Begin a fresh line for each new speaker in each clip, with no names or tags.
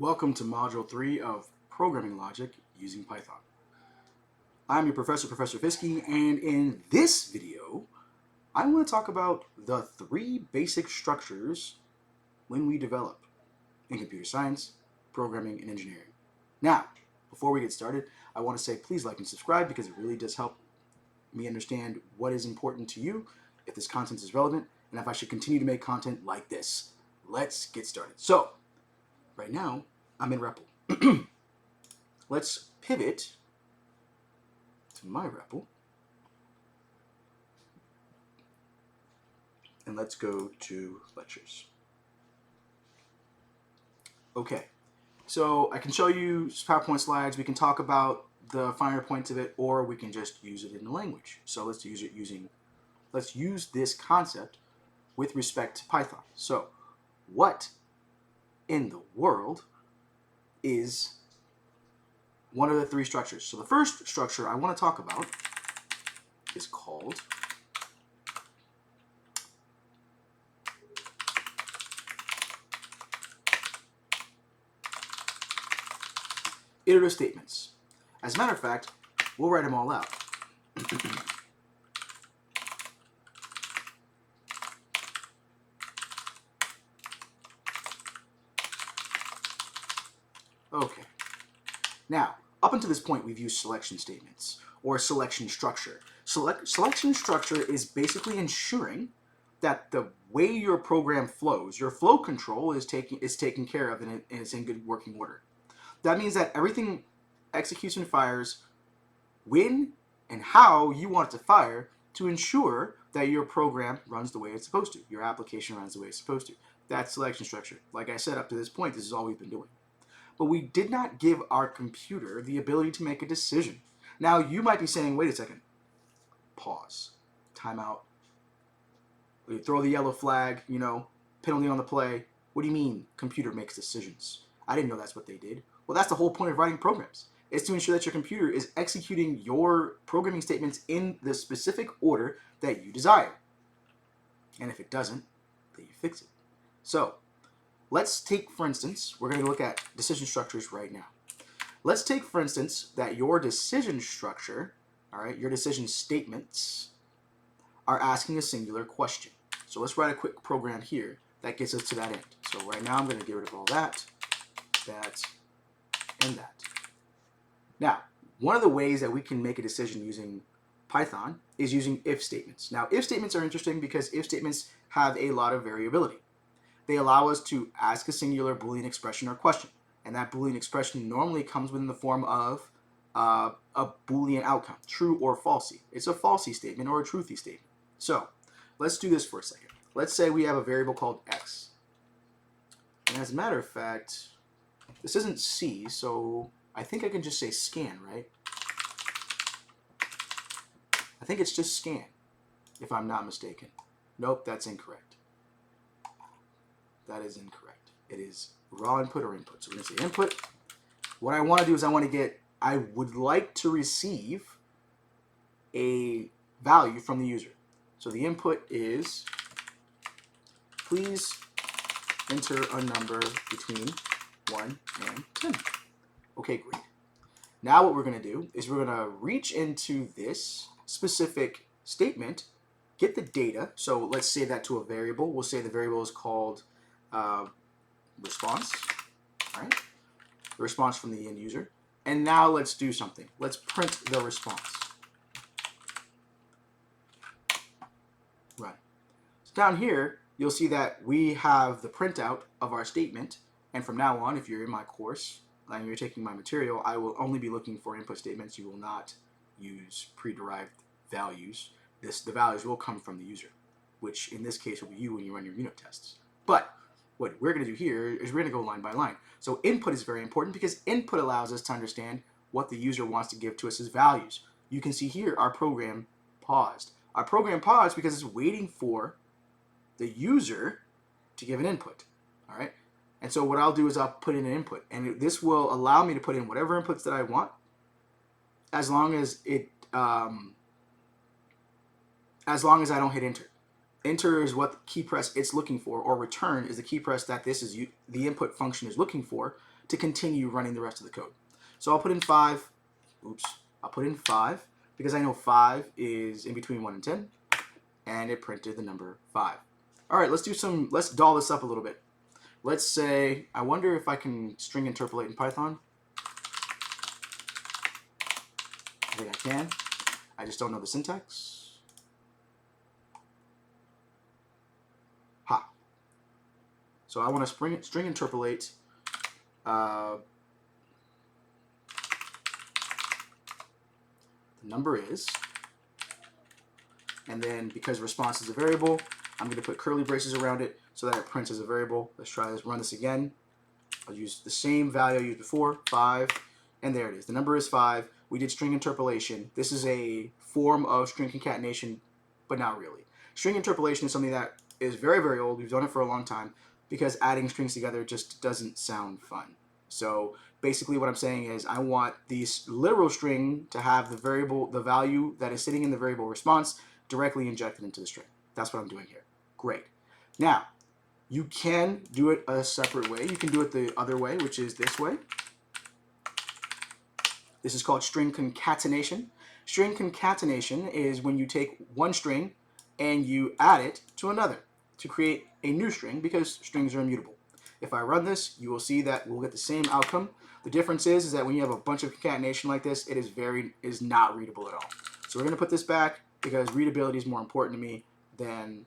Welcome to Module 3 of Programming Logic using Python. I'm your professor, Professor Fiske, and in this video, I want to talk about the three basic structures when we develop in computer science, programming, and engineering. Now, before we get started, I want to say please like and subscribe because it really does help me understand what is important to you, if this content is relevant, and if I should continue to make content like this. Let's get started. So, right now, I'm in REPL. Let's pivot to my REPL. And let's go to lectures. Okay, so I can show you PowerPoint slides. We can talk about the finer points of it, or we can just use it in the language. So let's use this concept with respect to Python. So what in the world is one of the three structures? So the first structure I want to talk about is called iterative statements. As a matter of fact, we'll write them all out. Okay. Now, up until this point, we've used selection statements or selection structure. Selection structure is basically ensuring that the way your program flows, your flow control is taken care of and it's in good working order. That means that everything executes and fires when and how you want it to fire to ensure that your program runs the way it's supposed to. Your application runs the way it's supposed to. That's selection structure. Like I said, up to this point, this is all we've been doing. But we did not give our computer the ability to make a decision. Now, you might be saying, wait a second, pause, timeout, you throw the yellow flag, penalty on the play. What do you mean computer makes decisions? I didn't know that's what they did. Well, that's the whole point of writing programs. It's to ensure that your computer is executing your programming statements in the specific order that you desire. And if it doesn't, then you fix it. So, let's take, for instance, we're going to look at decision structures right now. Let's take, for instance, that your decision structure, all right, your decision statements are asking a singular question. So let's write a quick program here that gets us to that end. So right now I'm going to get rid of all that, and that. Now, one of the ways that we can make a decision using Python is using if statements. Now, if statements are interesting because if statements have a lot of variability. They allow us to ask a singular Boolean expression or question. And that Boolean expression normally comes within the form of a Boolean outcome, true or falsy. It's a falsy statement or a truthy statement. So let's do this for a second. Let's say we have a variable called x. And as a matter of fact, this isn't C, so I think I can just say scan, right? I think it's just scan, if I'm not mistaken. Nope, that's incorrect. That is incorrect. It is raw input or input. So we're going to say input. What I want to do is I would like to receive a value from the user. So the input is, please enter a number between 1 and 10. Okay, great. Now what we're going to do is we're going to reach into this specific statement, get the data. So let's say that to a variable. We'll say the variable is called response, all right? The response from the end user. And now let's do something. Let's print the response. Right. So down here, you'll see that we have the printout of our statement. And from now on, if you're in my course and you're taking my material, I will only be looking for input statements. You will not use pre-derived values. The values will come from the user, which in this case will be you when you run your unit tests. But what we're going to do here is we're going to go line by line. So input is very important because input allows us to understand what the user wants to give to us as values. You can see here our program paused. Our program paused because it's waiting for the user to give an input. All right. And so what I'll do is I'll put in an input, and this will allow me to put in whatever inputs that I want, as long as I don't hit enter. enter is what key press it's looking for, or return is the key press that the input function is looking for to continue running the rest of the code. So I'll put in 5. Oops. I'll put in 5 because I know 5 is in between 1 and 10, and it printed the number 5. All right, let's doll this up a little bit. Let's say, I wonder if I can string interpolate in Python. I think I can. I just don't know the syntax. Ha. So I want to string interpolate the number is, and then because response is a variable, I'm going to put curly braces around it so that it prints as a variable. Let's try this, run this again. I'll use the same value I used before, 5, and there it is. The number is 5. We did string interpolation. This is a form of string concatenation, but not really. String interpolation is something that is very, very old. We've done it for a long time because adding strings together just doesn't sound fun. So basically what I'm saying is I want this literal string to have the value that is sitting in the variable response directly injected into the string. That's what I'm doing here. Great. Now, you can do it a separate way. You can do it the other way, which is this way. This is called string concatenation. String concatenation is when you take one string and you add it to another to create a new string, because strings are immutable. If I run this, you will see that we'll get the same outcome. The difference is that when you have a bunch of concatenation like this, it is not readable at all. So we're going to put this back because readability is more important to me than,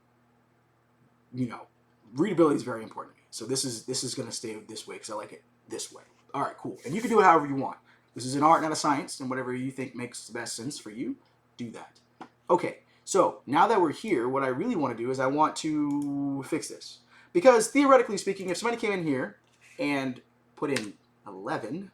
readability is very important to me. So this is going to stay this way because I like it this way. All right, cool. And you can do it however you want. This is an art, not a science, and whatever you think makes the best sense for you, do that. Okay, so now that we're here, what I really want to do is I want to fix this. Because theoretically speaking, if somebody came in here and put in 11,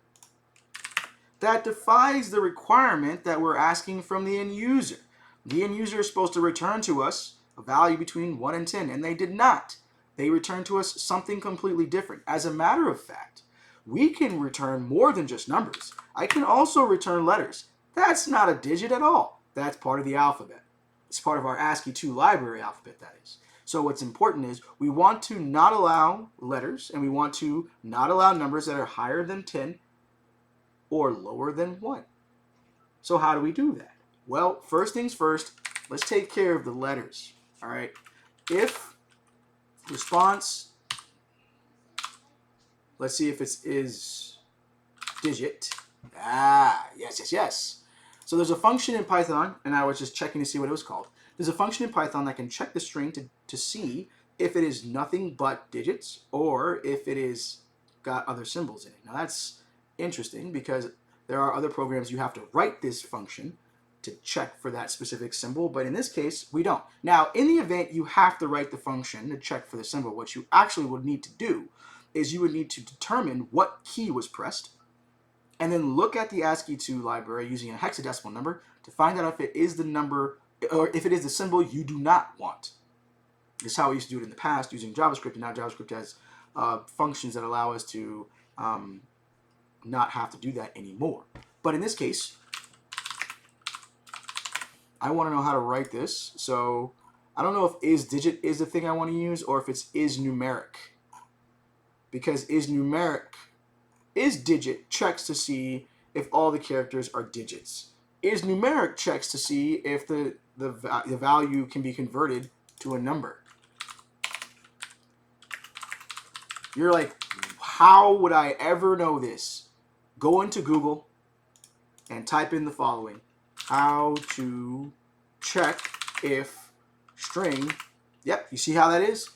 that defies the requirement that we're asking from the end user. The end user is supposed to return to us a value between 1 and 10, and they did not. They returned to us something completely different. As a matter of fact, we can return more than just numbers. I can also return letters. That's not a digit at all. That's part of the alphabet. It's part of our ASCII2 library alphabet, that is. So what's important is we want to not allow letters, and we want to not allow numbers that are higher than 10 or lower than 1. So how do we do that? Well, first things first, let's take care of the letters. All right. If response, let's see if it is digit. Yes. So there's a function in Python, and I was just checking to see what it was called. There's a function in Python that can check the string to see if it is nothing but digits or if it is got other symbols in it. Now that's interesting because there are other programs you have to write this function to check for that specific symbol, but in this case, we don't. Now, in the event you have to write the function to check for the symbol, what you actually would need to do is you would need to determine what key was pressed and then look at the ASCII2 library using a hexadecimal number to find out if it is the number or if it is the symbol you do not want. This is how we used to do it in the past using JavaScript, and now JavaScript has functions that allow us to not have to do that anymore. But in this case, I want to know how to write this. So I don't know if isDigit is the thing I want to use or if it's isNumeric. Because isDigit checks to see if all the characters are digits. IsNumeric checks to see if the value can be converted to a number. You're like, how would I ever know this? Go into Google and type in the following: how to check if string, yep, you see how that is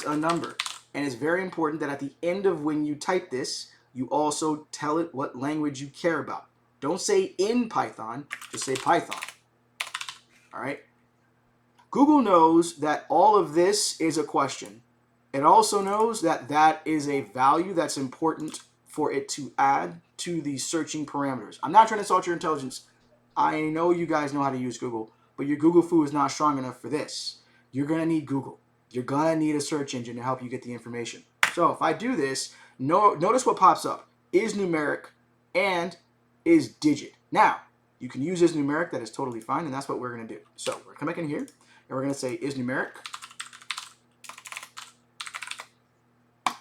a number. And it's very important that at the end of when you type this, you also tell it what language you care about. Don't say in Python, just say Python. All right? Google knows that all of this is a question. It also knows that that is a value that's important for it to add to the searching parameters. I'm not trying to insult your intelligence. I know you guys know how to use Google, but your Google foo is not strong enough for this. You're going to need Google. You're going to need a search engine to help you get the information. So if I do this, notice what pops up. isNumeric and isDigit. Now, you can use isNumeric. That is totally fine, and that's what we're going to do. So we're going to come back in here, and we're going to say isNumeric.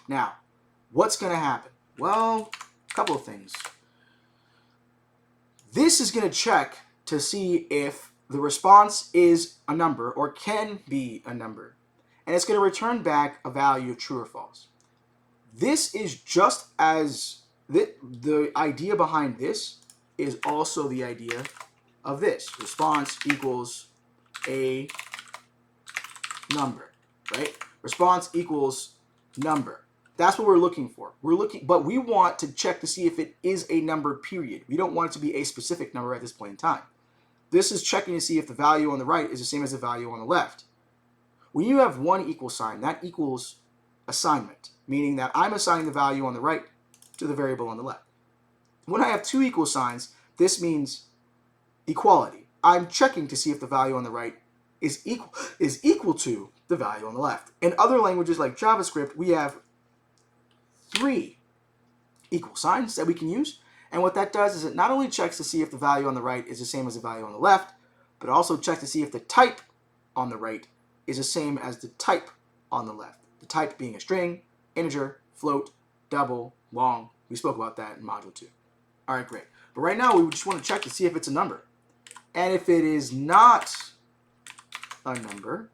Now, what's going to happen? Well, a couple of things. This is going to check to see if the response is a number or can be a number. And it's going to return back a value of true or false. This is just as the idea behind this is also the idea of this. Response equals a number, right? Response equals number. That's what we're looking for. But we want to check to see if it is a number, period. We don't want it to be a specific number at this point in time. This is checking to see if the value on the right is the same as the value on the left. When you have one equal sign, that equals assignment, meaning that I'm assigning the value on the right to the variable on the left. When I have two equal signs, this means equality. I'm checking to see if the value on the right is equal to the value on the left. In other languages like JavaScript, we have three equal signs that we can use. And what that does is it not only checks to see if the value on the right is the same as the value on the left, but also checks to see if the type on the right is the same as the type on the left. The type being a string, integer, float, double, long. We spoke about that in Module 2. All right, great. But right now, we just want to check to see if it's a number. And if it is not a number,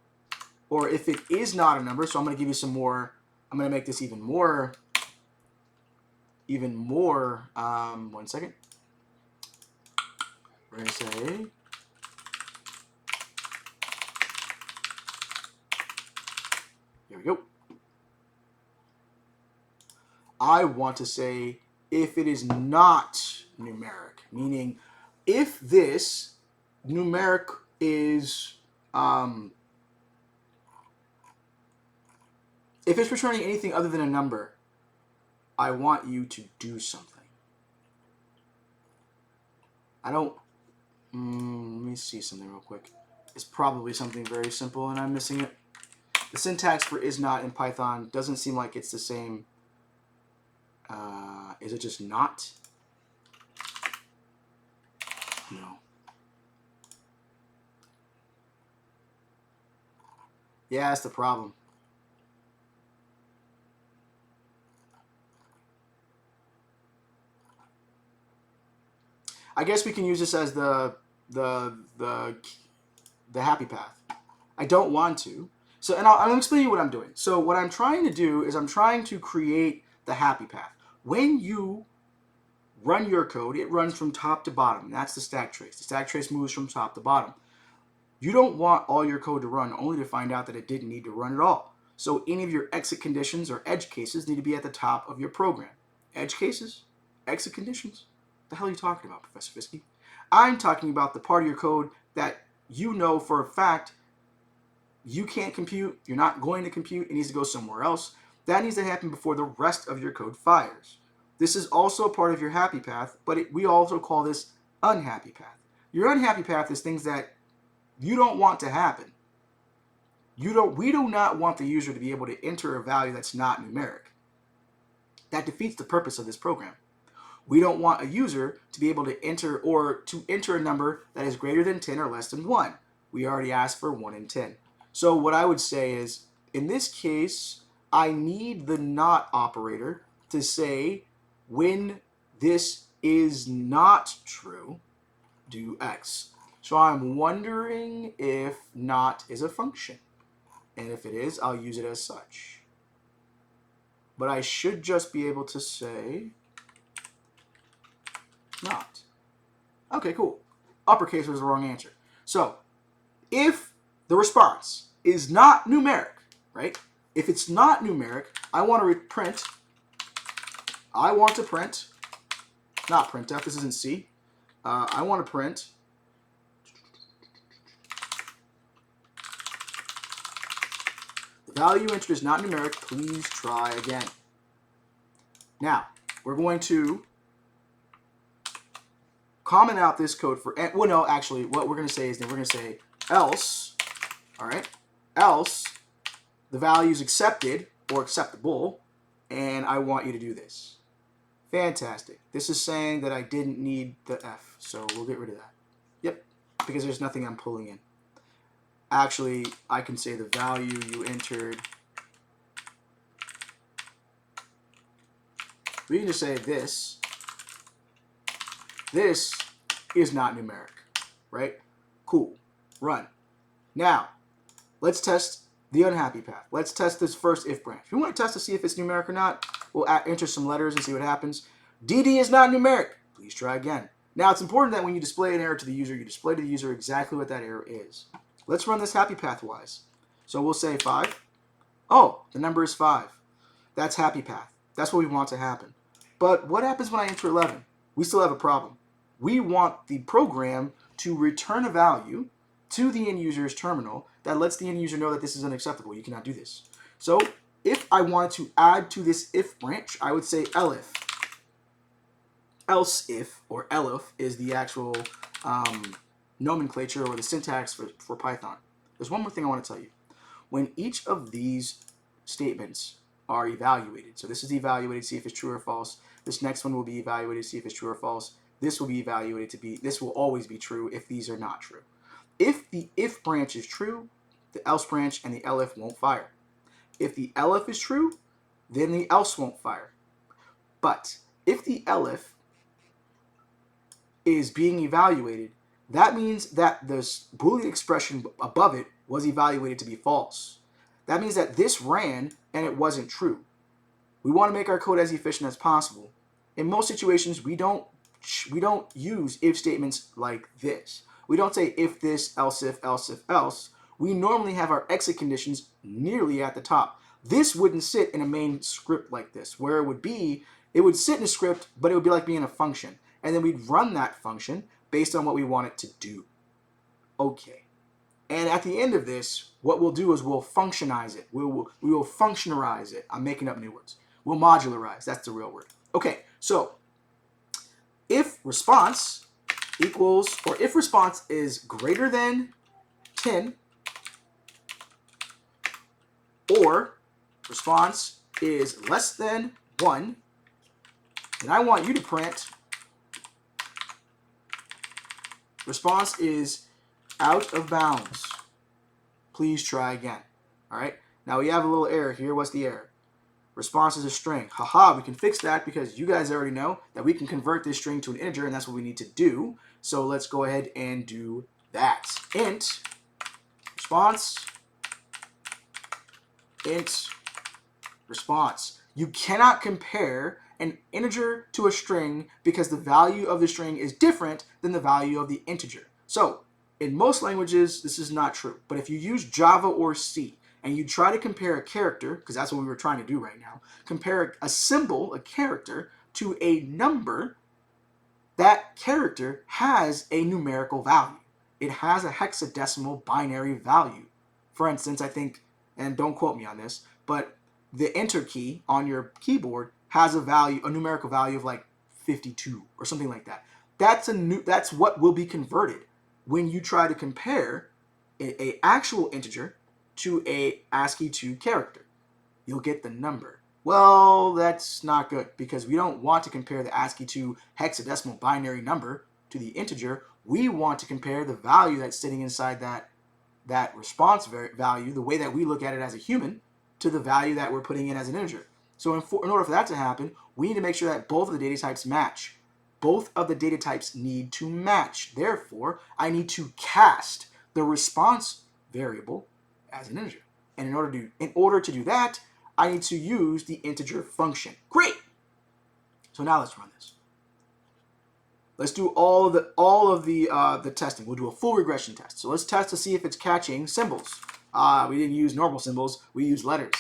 or if it is not a number, so I'm going to give you some more, I'm going to make this even more, 1 second. We're going to say, here we go. I want to say if it is not numeric, meaning if this numeric is, if it's returning anything other than a number, I want you to do something. Let me see something real quick. It's probably something very simple and I'm missing it. The syntax for is not in Python doesn't seem like it's the same. Is it just not? No. Yeah, that's the problem. I guess we can use this as the happy path. I don't want to. So, and I'll explain you what I'm doing. So what I'm trying to do is I'm trying to create the happy path. When you run your code, it runs from top to bottom. That's the stack trace. The stack trace moves from top to bottom. You don't want all your code to run only to find out that it didn't need to run at all. So any of your exit conditions or edge cases need to be at the top of your program. Edge cases, exit conditions. What the hell are you talking about, Professor Fiske? I'm talking about the part of your code that you know for a fact you can't compute, you're not going to compute, it needs to go somewhere else. That needs to happen before the rest of your code fires. This is also a part of your happy path, but we also call this unhappy path. Your unhappy path is things that you don't want to happen. We do not want the user to be able to enter a value that's not numeric. That defeats the purpose of this program. We don't want a user to be able to enter a number that is greater than 10 or less than 1. We already asked for 1 and 10. So what I would say is, in this case, I need the not operator to say when this is not true, do X. So I'm wondering if not is a function. And if it is, I'll use it as such. But I should just be able to say not. Okay, cool. Uppercase was the wrong answer. So if the response is not numeric, right? If it's not numeric, I want to print, not printf, this isn't C. I want to print the value entered is not numeric, please try again. Now, we're going to comment out this code for, well, no, actually, what we're going to say is that we're going to say else, all right, else the value is accepted or acceptable, and I want you to do this. Fantastic. This is saying that I didn't need the F, so we'll get rid of that. Yep, because there's nothing I'm pulling in. Actually, I can say the value you entered we can just say this is not numeric, right? Cool, run. Now, let's test the unhappy path. Let's test this first if branch. If you want to test to see if it's numeric or not, we'll enter some letters and see what happens. DD is not numeric. Please try again. Now, it's important that when you display an error to the user, you display to the user exactly what that error is. Let's run this happy path-wise. So we'll say 5. Oh, the number is 5. That's happy path. That's what we want to happen. But what happens when I enter 11? We still have a problem. We want the program to return a value to the end user's terminal that lets the end user know that this is unacceptable. You cannot do this. So if I wanted to add to this if branch, I would say elif. Else if, or elif, is the actual nomenclature or the syntax for Python. There's one more thing I want to tell you. When each of these statements are evaluated, so this is evaluated, see if it's true or false. This next one will be evaluated, see if it's true or false. This will be evaluated to be, this will always be true if these are not true. If the if branch is true, the else branch and the elif won't fire. If the elif is true, then the else won't fire. But if the elif is being evaluated, that means that the Boolean expression above it was evaluated to be false. That means that this ran and it wasn't true. We want to make our code as efficient as possible. In most situations, we don't use if statements like this. We don't say if this, else if, else if, else. We normally have our exit conditions nearly at the top. This wouldn't sit in a main script like this, where it would sit in a script, but it would be like being a function. And then we'd run that function based on what we want it to do. Okay. And at the end of this, what we'll do is we'll functionize it. We will functionarize it. I'm making up new words. We'll modularize. That's the real word. Okay, so if response equals, or if response is greater than 10, or response is less than 1, then I want you to print response is out of bounds. Please try again. All right. Now we have a little error here. What's the error? Response is a string. Haha, we can fix that because you guys already know that we can convert this string to an integer, and that's what we need to do. So let's go ahead and do that. Int response, int response. You cannot compare an integer to a string because the value of the string is different than the value of the integer. So in most languages, this is not true. But if you use Java or C and you try to compare a character, because that's what we were trying to do right now, compare a symbol, a character, to a number, that character has a numerical value. It has a hexadecimal binary value. For instance, I think, and don't quote me on this, but the enter key on your keyboard has a value, a numerical value of like 52 or something like that. That's what will be converted when you try to compare a actual integer to a ASCII2 character. You'll get the number. Well, that's not good because we don't want to compare the ASCII2 hexadecimal binary number to the integer. We want to compare the value that's sitting inside that response value, the way that we look at it as a human, to the value that we're putting in as an integer. So in order for that to happen, we need to make sure that both of the data types match. Both of the data types need to match. Therefore, I need to cast the response variable as an integer. And in order to do that, I need to use the integer function. Great! So now let's run this. Let's do all of the testing. We'll do a full regression test. So let's test to see if it's catching symbols. We didn't use normal symbols. We used letters.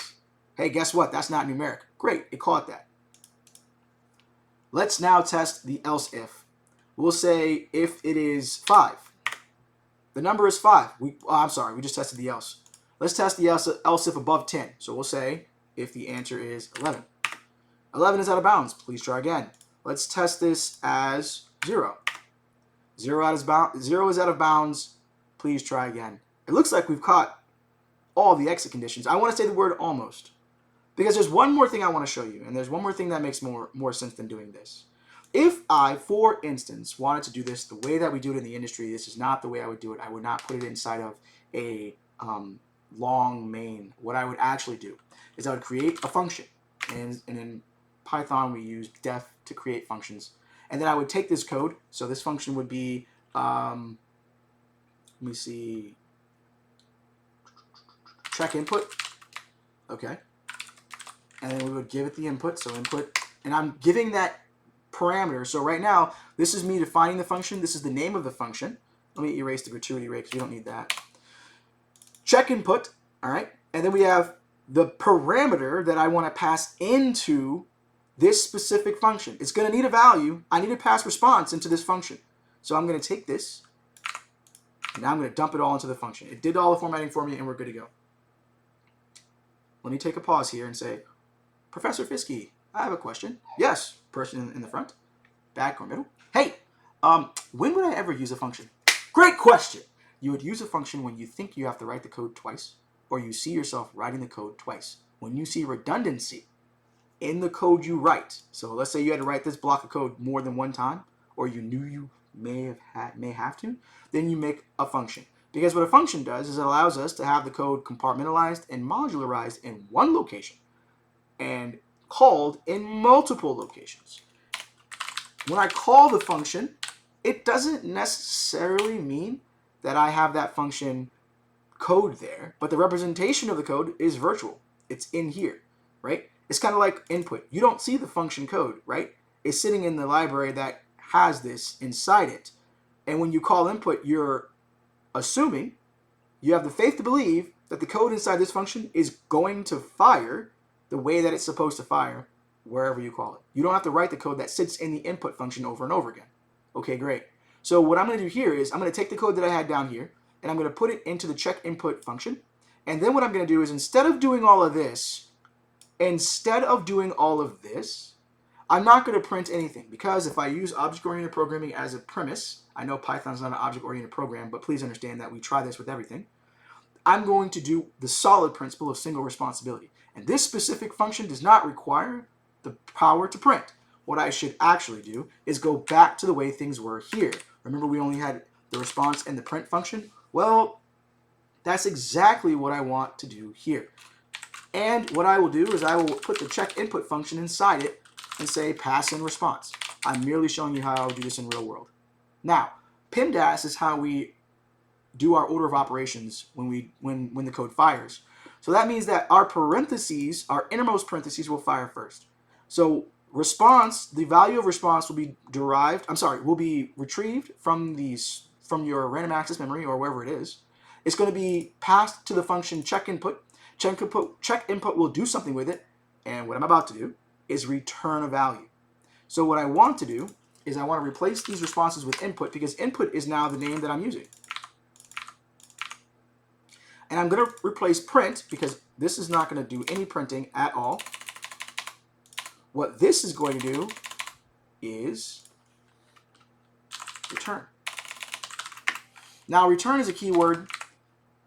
Hey, guess what? That's not numeric. Great, it caught that. Let's now test the else if. We'll say if it is 5. The number is 5. I'm sorry, we just tested the else. Let's test the else if above 10. So we'll say if the answer is 11. 11 is out of bounds. Please try again. Let's test this as 0. 0 is out of bounds. Please try again. It looks like we've caught all the exit conditions. I want to say the word almost, because there's one more thing I want to show you, and there's one more thing that makes more sense than doing this. If I, for instance, wanted to do this the way that we do it in the industry, this is not the way I would do it. I would not put it inside of a long main. What I would actually do is I would create a function, and then Python, we use def to create functions. And then I would take this code. So this function would be, let me see, check input. Okay. And then we would give it the input. So input, and I'm giving that parameter. So right now, this is me defining the function. This is the name of the function. Let me erase the gratuity rate because we don't need that. Check input, all right? And then we have the parameter that I want to pass into this specific function. It's going to need a value. I need to pass response into this function. So I'm going to take this, and now I'm going to dump it all into the function. It did all the formatting for me, and we're good to go. Let me take a pause here and say, Professor Fiske, I have a question. Yes, person in the front, back or middle. Hey, when would I ever use a function? Great question. You would use a function when you think you have to write the code twice, or you see yourself writing the code twice. When you see redundancy in the code you write. So let's say you had to write this block of code more than one time, or you knew you may have to, then you make a function. Because what a function does is it allows us to have the code compartmentalized and modularized in one location and called in multiple locations. When I call the function, it doesn't necessarily mean that I have that function code there, but the representation of the code is virtual. It's in here, right? It's kind of like input. You don't see the function code, right? It's sitting in the library that has this inside it. And when you call input, you're assuming, you have the faith to believe that the code inside this function is going to fire the way that it's supposed to fire wherever you call it. You don't have to write the code that sits in the input function over and over again. Okay, great. So what I'm going to do here is I'm going to take the code that I had down here, and I'm going to put it into the check input function. And then what I'm going to do is instead of doing all of this, I'm not going to print anything, because if I use object-oriented programming as a premise, I know Python's not an object-oriented program, but please understand that we try this with everything. I'm going to do the solid principle of single responsibility. And this specific function does not require the power to print. What I should actually do is go back to the way things were here. Remember, we only had the response and the print function? Well, that's exactly what I want to do here. And what I will do is I will put the check input function inside it and say pass in response. I'm merely showing you how I would do this in real world. Now, PEMDAS is how we do our order of operations when the code fires. So that means that our parentheses, our innermost parentheses, will fire first. So response, the value of response will be will be retrieved from your random access memory or wherever it is. It's going to be passed to the function check input. Check input will do something with it, and what I'm about to do is return a value. So what I want to do is I want to replace these responses with input, because input is now the name that I'm using. And I'm going to replace print, because this is not going to do any printing at all. What this is going to do is return. Now, return is a keyword,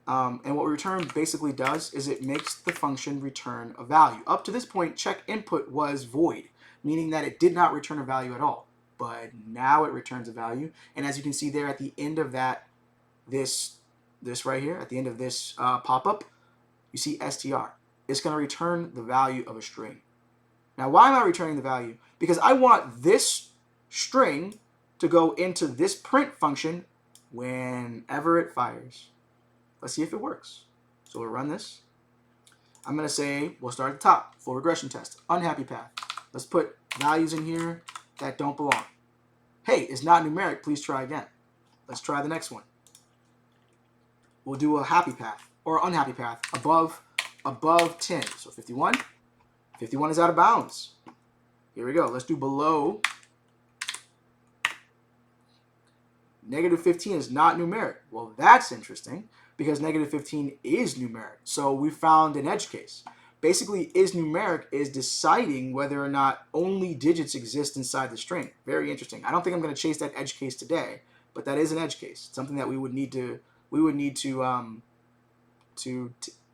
and what return basically does is it makes the function return a value. Up to this point, check input was void, meaning that it did not return a value at all. But now it returns a value, and as you can see there at the end of this right here, at the end of this pop-up, you see str. It's going to return the value of a string. Now, why am I returning the value? Because I want this string to go into this print function whenever it fires. Let's see if it works. So we'll run this. I'm going to say, we'll start at the top, full regression test, unhappy path. Let's put values in here that don't belong. Hey, it's not numeric, please try again. Let's try the next one. We'll do a happy path or unhappy path above 10. So 51. 51 is out of bounds. Here we go. Let's do below. Negative 15 is not numeric. Well, that's interesting, because negative 15 is numeric. So we found an edge case. Basically, is numeric is deciding whether or not only digits exist inside the string. Very interesting. I don't think I'm going to chase that edge case today, but that is an edge case. It's something that we would need to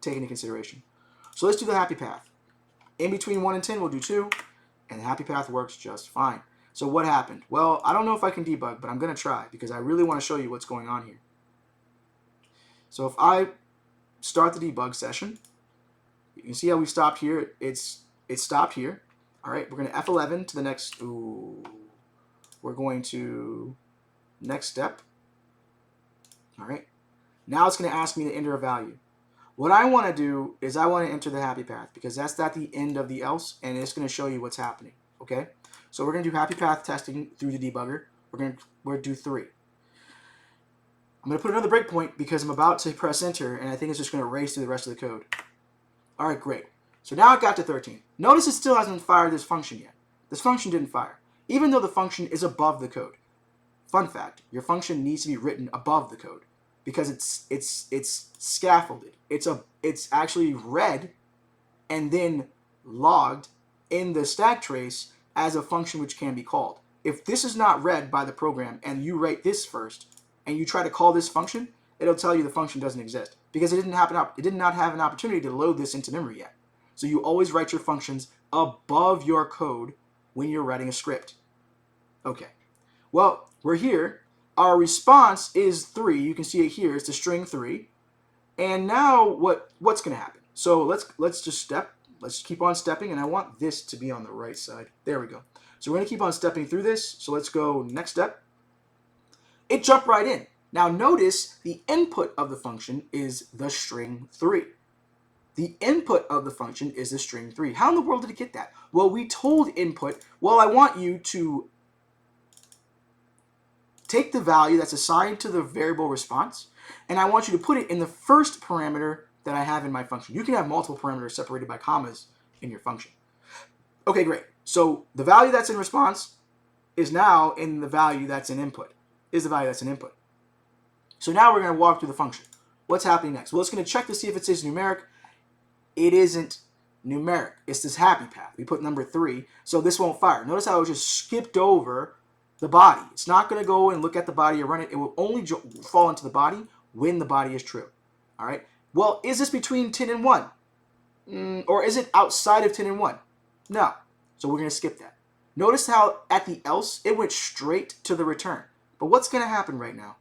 take into consideration. So let's do the happy path. In between 1 and 10, we'll do 2, and the happy path works just fine. So what happened? Well, I don't know if I can debug, but I'm going to try, because I really want to show you what's going on here. So if I start the debug session, you can see how we stopped here. It stopped here. All right, we're going to F11 to the next. Ooh, we're going to next step. All right, now it's going to ask me to enter a value. What I want to do is I want to enter the happy path because that's at the end of the else, and it's going to show you what's happening. Okay, so we're going to do happy path testing through the debugger. We're going to do 3. I'm going to put another breakpoint because I'm about to press enter, and I think it's just going to erase through the rest of the code. All right, great. So now it got to 13. Notice it still hasn't fired this function yet. This function didn't fire, even though the function is above the code. Fun fact, your function needs to be written above the code because it's scaffolded. It's actually read and then logged in the stack trace as a function which can be called. If this is not read by the program and you write this first and you try to call this function, it'll tell you the function doesn't exist because it did not have an opportunity to load this into memory yet. So you always write your functions above your code when you're writing a script. Okay, well, we're here. Our response is 3. You can see it here. It's the string 3. And now what's going to happen? So let's just step. Let's keep on stepping, and I want this to be on the right side. There we go. So we're going to keep on stepping through this. So let's go next step. It jumped right in. Now notice the input of the function is the string 3. The input of the function is the string 3. How in the world did it get that? Well, we told input, well, I want you to take the value that's assigned to the variable response, and I want you to put it in the first parameter that I have in my function. You can have multiple parameters separated by commas in your function. Okay, great. So the value that's in response is now in the value that's in input, is the value that's in input. So now we're going to walk through the function. What's happening next? Well, it's going to check to see if it says numeric. It isn't numeric. It's this happy path. We put number 3, so this won't fire. Notice how it just skipped over the body. It's not going to go and look at the body or run it. It will only fall into the body when the body is true. All right. Well, is this between 10 and 1? Or is it outside of 10 and 1? No. So we're going to skip that. Notice how at the else, it went straight to the return. But what's going to happen right now?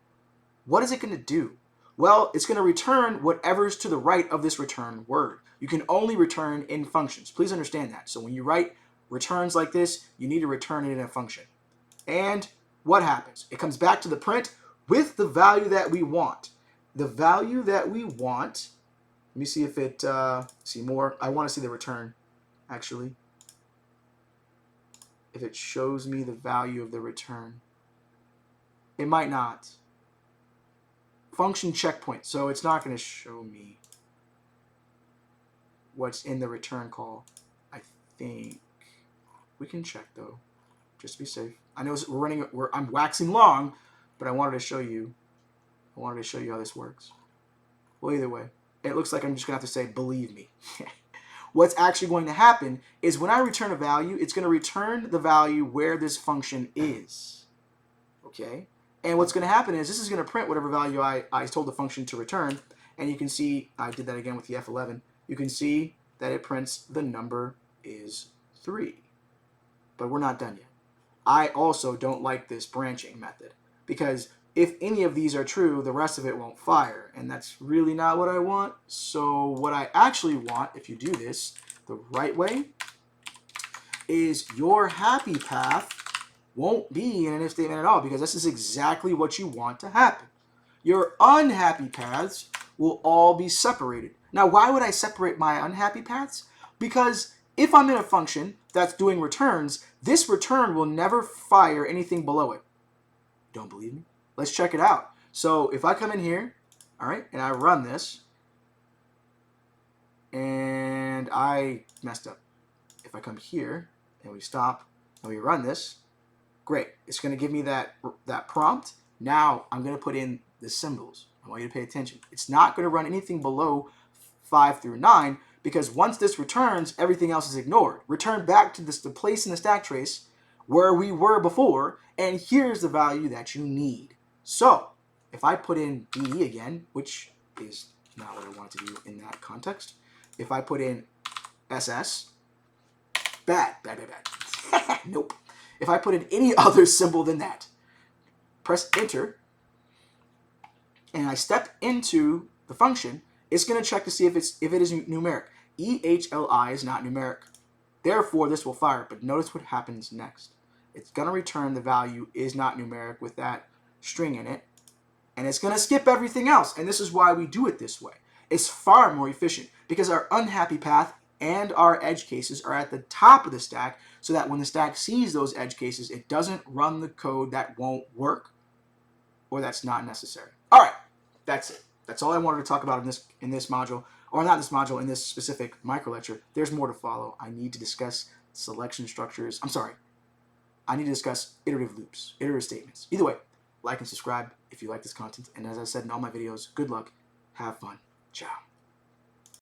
What is it going to do? Well, it's going to return whatever's to the right of this return word. You can only return in functions. Please understand that. So when you write returns like this, you need to return it in a function. And what happens? It comes back to the print with the value that we want. The value that we want, let me see if it, see more. I want to see the return, actually. If it shows me the value of the return. It might not. Function checkpoint. So it's not going to show me what's in the return call. I think we can check though, just to be safe. I know I'm waxing long, but I wanted to show you. I wanted to show you how this works. Well, either way, it looks like I'm just gonna have to say, believe me. What's actually going to happen is when I return a value, it's going to return the value where this function is. Okay. And what's going to happen is this is going to print whatever value I told the function to return. And you can see, I did that again with the F11. You can see that it prints the number is 3. But we're not done yet. I also don't like this branching method because if any of these are true, the rest of it won't fire. And that's really not what I want. So what I actually want, if you do this the right way, is your happy path won't be in an if statement at all because this is exactly what you want to happen. Your unhappy paths will all be separated. Now, why would I separate my unhappy paths? Because if I'm in a function that's doing returns, this return will never fire anything below it. Don't believe me? Let's check it out. So if I come in here, all right, and I run this, and I messed up. If I come here and we stop and we run this, great. It's going to give me that prompt. Now I'm going to put in the symbols. I want you to pay attention. It's not going to run anything below 5 through 9 because once this returns, everything else is ignored. Return back to the place in the stack trace where we were before, and here's the value that you need. So if I put in BD again, which is not what I want to do in that context, if I put in SS, bad. Nope. If I put in any other symbol than that, press enter, and I step into the function, it's going to check to see if it is numeric. EHLI is not numeric. Therefore, this will fire. But notice what happens next. It's going to return the value is not numeric with that string in it. And it's going to skip everything else. And this is why we do it this way. It's far more efficient because our unhappy path and our edge cases are at the top of the stack so that when the stack sees those edge cases, it doesn't run the code that won't work or that's not necessary. All right, that's it. That's all I wanted to talk about in this module, or not this module, in this specific micro lecture. There's more to follow. I need to discuss selection structures. I need to discuss iterative loops, iterative statements. Either way, like and subscribe if you like this content. And as I said in all my videos, good luck, have fun, ciao.